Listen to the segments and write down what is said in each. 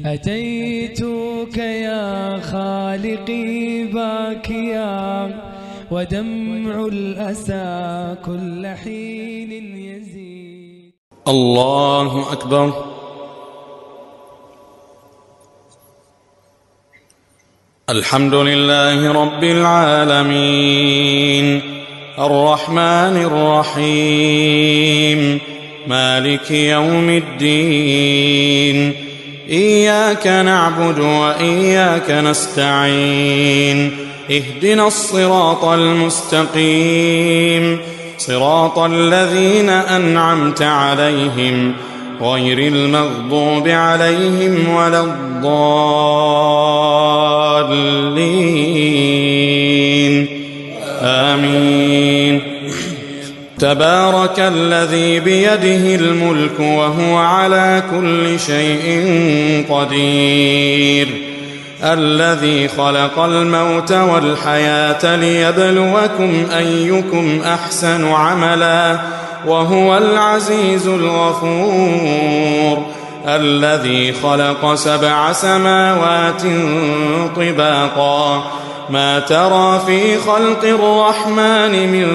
أتيتك يا خالقي باكيا ودمع الأسى كل حين يزيد. الله أكبر. الحمد لله رب العالمين الرحمن الرحيم مالك يوم الدين. إياك نعبد وإياك نستعين. اهدنا الصراط المستقيم صراط الذين أنعمت عليهم غير المغضوب عليهم ولا الضالين آمين. تبارك الذي بيده الملك وهو على كل شيء قدير. الذي خلق الموت والحياة ليبلوكم أيكم أحسن عملا وهو العزيز الغفور. الذي خلق 7 سماوات طباقا ما ترى في خلق الرحمن من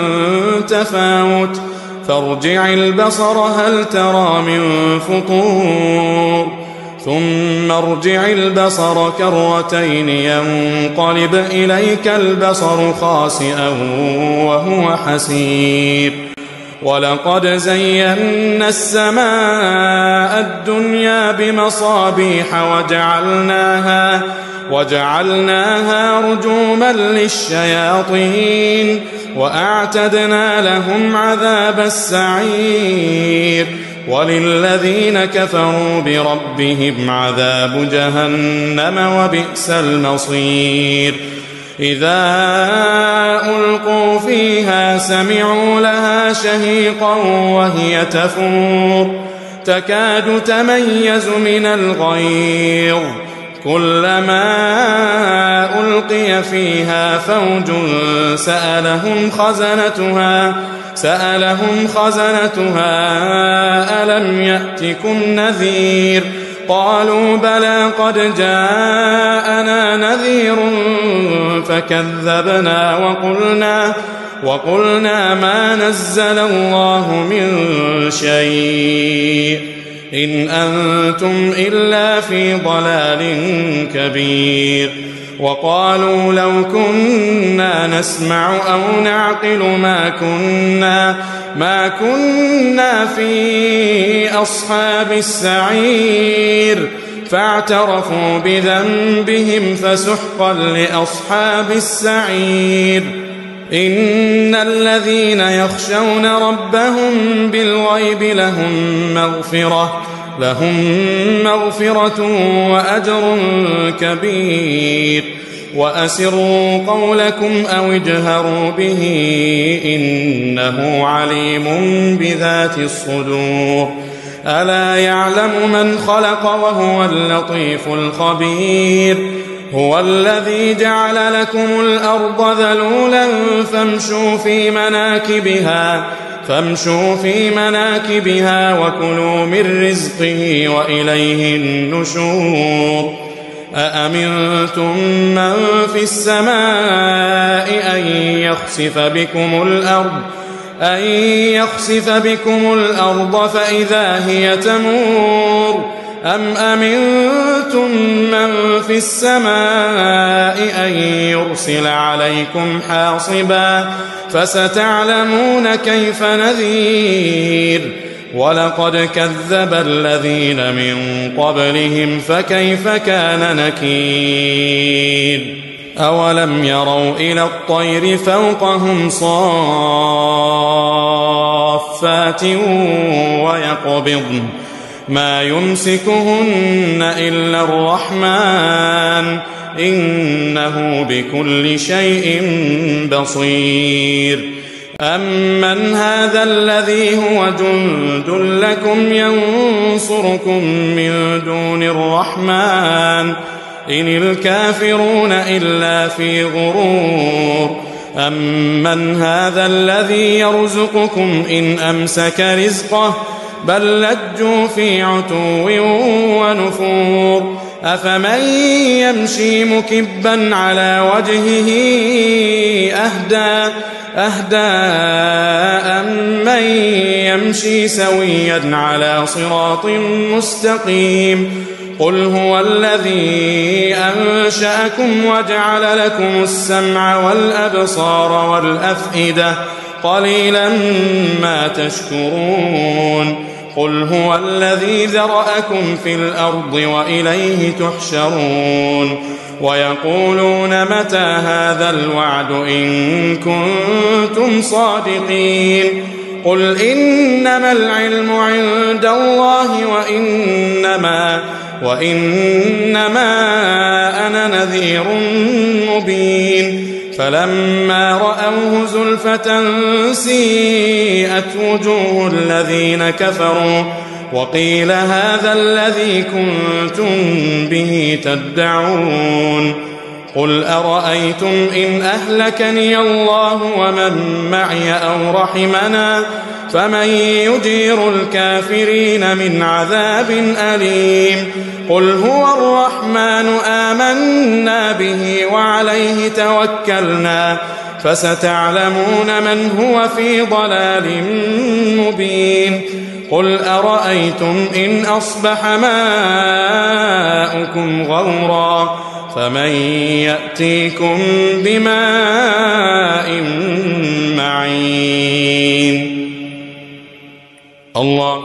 تفاوت فارجع البصر هل ترى من فطور ثم ارجع البصر كرتين ينقلب إليك البصر خاسئا وهو حسير. ولقد زينا السماء الدنيا بمصابيح وجعلناها رجوما للشياطين وأعتدنا لهم عذاب السعير. وللذين كفروا بربهم عذاب جهنم وبئس المصير. إذا ألقوا فيها سمعوا لها شهيقا وهي تفور تكاد تميز من الغيظ كلما ألقي فيها فوج سألهم خزنتها ألم يأتكم نذير قالوا بلى قد جاءنا نذير فكذبنا وقلنا ما نزل الله من شيء إن أنتم إلا في ضلال كبير. وقالوا لو كنا نسمع أو نعقل ما كنا في أصحاب السعير فاعترفوا بذنبهم فسحقا لأصحاب السعير. إن الذين يخشون ربهم بالغيب لهم مغفرة وأجر كبير. وأسروا قولكم أو اجهروا به إنه عليم بذات الصدور. ألا يعلم من خلق وهو اللطيف الخبير. هو الذي جعل لكم الأرض ذلولا فامشوا في مناكبها وكلوا من رزقه وإليه النشور. أأمنتم من في السماء أن يخسف بكم الأرض فإذا هي تمور أم أمنتم من في السماء أن يرسل عليكم حاصبا فستعلمون كيف نذير. ولقد كذب الذين من قبلهم فكيف كان نكير. أولم يروا إلى الطير فوقهم صافات ويقبضن ما يمسكهن إلا الرحمن إنه بكل شيء بصير. أمن هذا الذي هو جند لكم ينصركم من دون الرحمن إن الكافرون إلا في غرور. أمن هذا الذي يرزقكم إن أمسك رزقه بل لجوا في عتو ونفور أفمن يمشي مكبا على وجهه أهدى أمن يمشي سويا على صراط مستقيم قل هو الذي أنشأكم وجعل لكم السمع والأبصار والأفئدة قليلا ما تشكرون قل هو الذي ذرأكم في الأرض وإليه تحشرون ويقولون متى هذا الوعد إن كنتم صادقين قل إنما العلم عند الله وإنما أنا نذير مبين فلما رأوه زلفة سيئت وجوه الذين كفروا وقيل هذا الذي كنتم به تدعون قل أرأيتم إن أهلكني الله ومن معي أو رحمنا فمن يجير الكافرين من عذاب أليم قل هو الرحمن آمنا به وعليه توكلنا فستعلمون من هو في ضلال مبين قل أرأيتم إن أصبح ماؤكم غورا فمن يأتيكم بماء معين الله